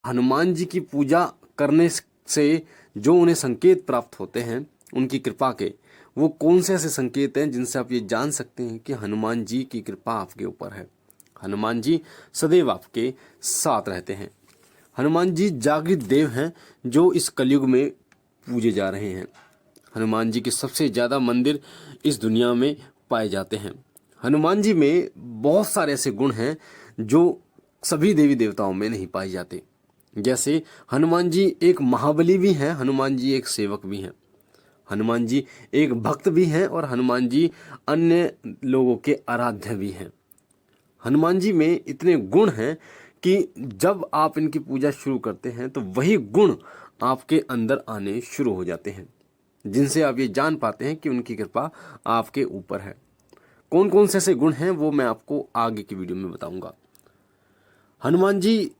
हनुमान जी की पूजा करने से जो उन्हें संकेत प्राप्त होते हैं उनकी कृपा के, वो कौन से ऐसे संकेत हैं जिनसे आप ये जान सकते हैं कि हनुमान जी की कृपा आपके ऊपर है। हनुमान जी सदैव आपके साथ रहते हैं। हनुमान जी जागृत देव हैं जो इस कलयुग में पूजे जा रहे हैं। हनुमान जी के सबसे ज़्यादा मंदिर इस दुनिया में पाए जाते हैं। हनुमान जी में बहुत सारे ऐसे गुण हैं जो सभी देवी देवताओं में नहीं पाए जाते। जैसे हनुमान जी एक महाबली भी हैं, हनुमान जी एक सेवक भी हैं, हनुमान जी एक भक्त भी हैं और हनुमान जी अन्य लोगों के आराध्य भी हैं। हनुमान जी में इतने गुण हैं कि जब आप इनकी पूजा शुरू करते हैं तो वही गुण आपके अंदर आने शुरू हो जाते हैं, जिनसे आप ये जान पाते हैं कि उनकी कृपा आपके ऊपर है। कौन कौन से ऐसे गुण हैं वो मैं आपको आगे की वीडियो में बताऊंगा। हनुमान जी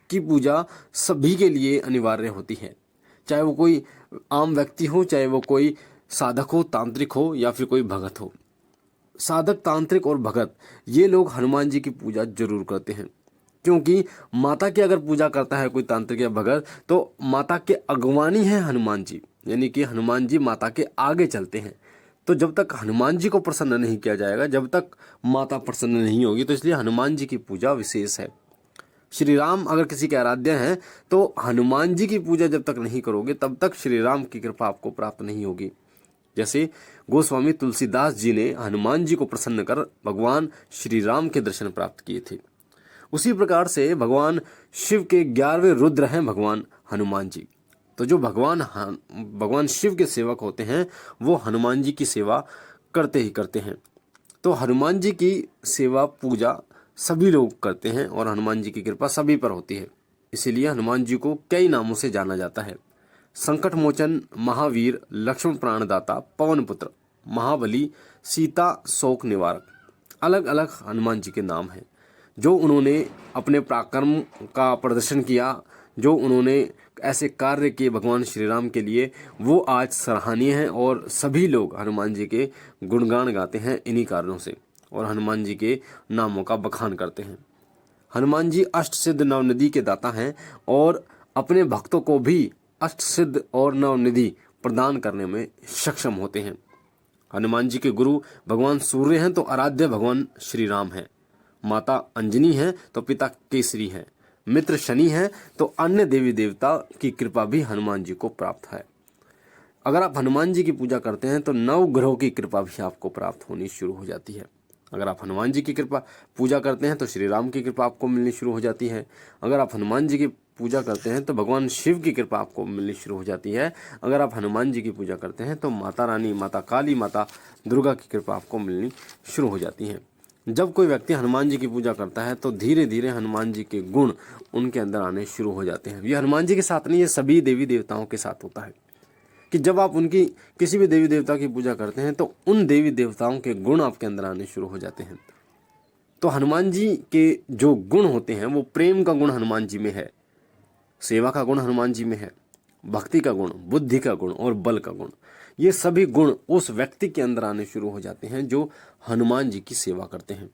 की पूजा सभी के लिए अनिवार्य होती है, चाहे वो कोई आम व्यक्ति हो, चाहे वो कोई साधक हो, तांत्रिक हो या फिर कोई भगत हो। साधक, तांत्रिक और भगत ये लोग हनुमान जी की पूजा जरूर करते हैं, क्योंकि माता की अगर पूजा करता है कोई तांत्रिक या भगत तो माता के अगवानी है हनुमान जी, यानी कि हनुमान जी माता के आगे चलते हैं। तो जब तक हनुमान जी को प्रसन्न नहीं किया जाएगा, जब तक माता प्रसन्न नहीं होगी, तो इसलिए हनुमान जी की पूजा विशेष है। श्री राम अगर किसी के आराध्य हैं तो हनुमान जी की पूजा जब तक नहीं करोगे तब तक श्री राम की कृपा आपको प्राप्त नहीं होगी। जैसे गोस्वामी तुलसीदास जी ने हनुमान जी को प्रसन्न कर भगवान श्री राम के दर्शन प्राप्त किए थे, उसी प्रकार से भगवान शिव के 11वें रुद्र हैं भगवान हनुमान जी। तो जो भगवान शिव के सेवक होते हैं वो हनुमान जी की सेवा करते ही करते हैं। तो हनुमान जी की सेवा पूजा सभी लोग करते हैं और हनुमान जी की कृपा सभी पर होती है। इसीलिए हनुमान जी को कई नामों से जाना जाता है। संकट मोचन, महावीर, लक्ष्मण प्राणदाता, पवन पुत्र, महाबली, सीता शोक निवारक, अलग अलग हनुमान जी के नाम हैं। जो उन्होंने अपने पराक्रम का प्रदर्शन किया, जो उन्होंने ऐसे कार्य किए भगवान श्री राम के लिए, वो आज सराहनीय हैं और सभी लोग हनुमान जी के गुणगान गाते हैं इन्हीं कारणों से, और हनुमान जी के नामों का बखान करते हैं। हनुमान जी अष्ट सिद्ध नवनिधि के दाता हैं और अपने भक्तों को भी अष्ट सिद्ध और नवनिधि प्रदान करने में सक्षम होते हैं। हनुमान जी के गुरु भगवान सूर्य हैं तो आराध्य भगवान श्री राम हैं, माता अंजनी हैं तो पिता केसरी हैं, मित्र शनि हैं तो अन्य देवी देवता की कृपा भी हनुमान जी को प्राप्त है। अगर आप हनुमान जी की पूजा करते हैं तो नव ग्रहों की कृपा भी आपको प्राप्त होनी शुरू हो जाती है। अगर आप हनुमान जी की कृपा पूजा करते हैं तो श्री राम की कृपा आपको मिलनी शुरू हो जाती है। अगर आप हनुमान जी की पूजा करते हैं तो भगवान शिव की कृपा आपको मिलनी शुरू हो जाती है। अगर आप हनुमान जी की पूजा करते हैं तो माता रानी, माता काली, माता दुर्गा की कृपा आपको मिलनी शुरू हो जाती है। जब कोई व्यक्ति हनुमान जी की पूजा करता है तो धीरे धीरे हनुमान जी के गुण उनके अंदर आने शुरू हो जाते हैं। ये हनुमान जी के साथ नहीं, ये सभी देवी देवताओं के साथ होता है कि जब आप उनकी किसी भी देवी देवता की पूजा करते हैं तो उन देवी देवताओं के गुण आपके अंदर आने शुरू हो जाते हैं। तो हनुमान जी के जो गुण होते हैं वो प्रेम का गुण हनुमान जी में है, सेवा का गुण हनुमान जी में है, भक्ति का गुण, बुद्धि का गुण और बल का गुण। ये सभी गुण उस व्यक्ति के अंदर आने शुरू हो जाते हैं जो हनुमान जी की सेवा करते हैं।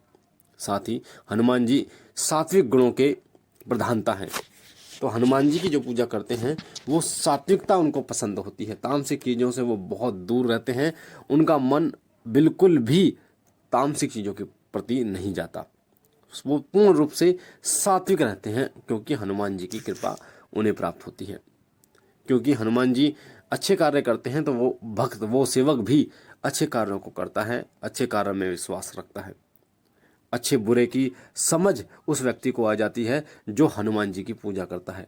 साथ ही हनुमान जी सात्विक गुणों के प्रधानता हैं। तो हनुमान जी की जो पूजा करते हैं वो सात्विकता उनको पसंद होती है, तामसिक चीज़ों से वो बहुत दूर रहते हैं, उनका मन बिल्कुल भी तामसिक चीज़ों के प्रति नहीं जाता, वो पूर्ण रूप से सात्विक रहते हैं क्योंकि हनुमान जी की कृपा उन्हें प्राप्त होती है। क्योंकि हनुमान जी अच्छे कार्य करते हैं तो वो भक्त, वो सेवक भी अच्छे कार्यों को करता है, अच्छे कार्य में विश्वास रखता है। अच्छे बुरे की समझ उस व्यक्ति को आ जाती है जो हनुमान जी की पूजा करता है।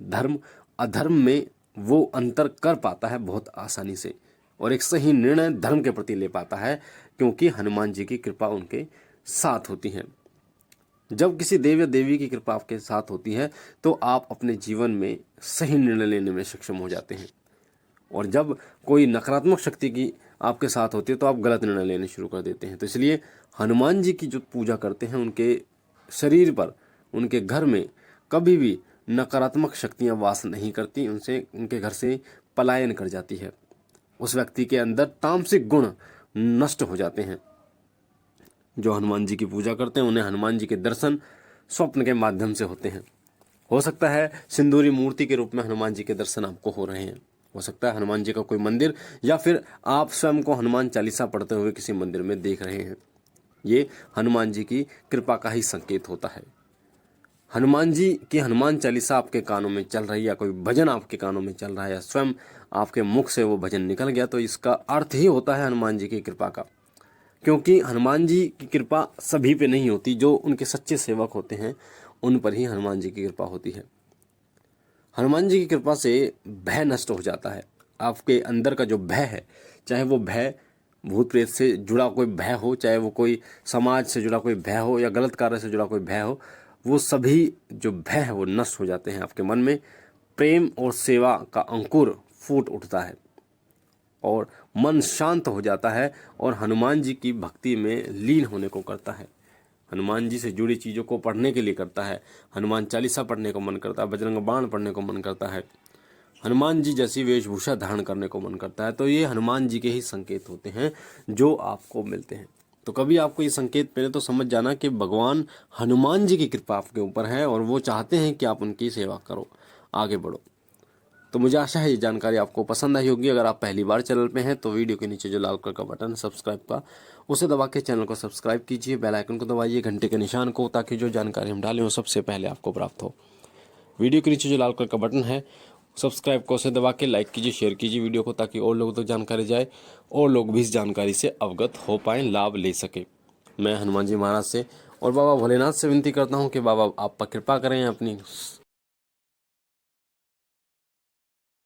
धर्म अधर्म में वो अंतर कर पाता है बहुत आसानी से और एक सही निर्णय धर्म के प्रति ले पाता है क्योंकि हनुमान जी की कृपा उनके साथ होती है। जब किसी देव या देवी की कृपा आपके साथ होती है तो आप अपने जीवन में सही निर्णय लेने में सक्षम हो जाते हैं, और जब कोई नकारात्मक शक्ति की आपके साथ होती है तो आप गलत निर्णय लेने शुरू कर देते हैं। तो इसलिए हनुमान जी की जो पूजा करते हैं उनके शरीर पर, उनके घर में कभी भी नकारात्मक शक्तियां वास नहीं करती, उनसे उनके घर से पलायन कर जाती है। उस व्यक्ति के अंदर तामसिक गुण नष्ट हो जाते हैं। जो हनुमान जी की पूजा करते हैं उन्हें हनुमान जी के दर्शन स्वप्न के माध्यम से होते हैं हो सकता है सिंदूरी मूर्ति के रूप में हनुमान जी के दर्शन आपको हो रहे हैं, हो सकता है हनुमान जी का कोई मंदिर, या फिर आप स्वयं को हनुमान चालीसा पढ़ते हुए किसी मंदिर में देख रहे हैं। ये हनुमान जी की कृपा का ही संकेत होता है। हनुमान जी की हनुमान चालीसा आपके कानों में चल रही है, या कोई भजन आपके कानों में चल रहा है, या स्वयं आपके मुख से वो भजन निकल गया, तो इसका अर्थ ही होता है हनुमान जी की कृपा का। क्योंकि हनुमान जी की कृपा सभी पे नहीं होती, जो उनके सच्चे सेवक होते हैं उन पर ही हनुमान जी की कृपा होती है। हनुमान जी की कृपा से भय नष्ट हो जाता है। आपके अंदर का जो भय है, चाहे वो भय भूत प्रेत से जुड़ा कोई भय हो, चाहे वो कोई समाज से जुड़ा कोई भय हो, या गलत कार्य से जुड़ा कोई भय हो, वो सभी जो भय है वो नष्ट हो जाते हैं। आपके मन में प्रेम और सेवा का अंकुर फूट उठता है और मन शांत हो जाता है और हनुमान जी की भक्ति में लीन होने को करता है। हनुमान जी से जुड़ी चीज़ों को पढ़ने के लिए करता है। हनुमान चालीसा पढ़ने को मन करता है, बजरंग बाण पढ़ने को मन करता है, हनुमान जी जैसी वेशभूषा धारण करने को मन करता है। तो ये हनुमान जी के ही संकेत होते हैं जो आपको मिलते हैं। तो कभी आपको ये संकेत मिले तो समझ जाना कि भगवान हनुमान जी की कृपा आपके ऊपर है और वो चाहते हैं कि आप उनकी सेवा करो, आगे बढ़ो। तो मुझे आशा है ये जानकारी आपको पसंद आई होगी। अगर आप पहली बार चैनल पे हैं तो वीडियो के नीचे जो लाल कलर का बटन सब्सक्राइब का, उसे दबा के चैनल को सब्सक्राइब कीजिए, बेल आइकन को दबाइए, घंटे के निशान को, ताकि जो जानकारी हम डालें वो सबसे पहले आपको प्राप्त हो। वीडियो के नीचे जो लाल कलर का बटन है सब्सक्राइब को, उसे दबा के लाइक कीजिए, शेयर कीजिए वीडियो को, ताकि और लोगों तक जानकारी जाए और लोग भी इस जानकारी से अवगत हो पाएँ, लाभ ले सके। मैं हनुमान जी महाराज से और बाबा भोलेनाथ से विनती करता हूँ कि बाबा आप पर कृपा करें, अपनी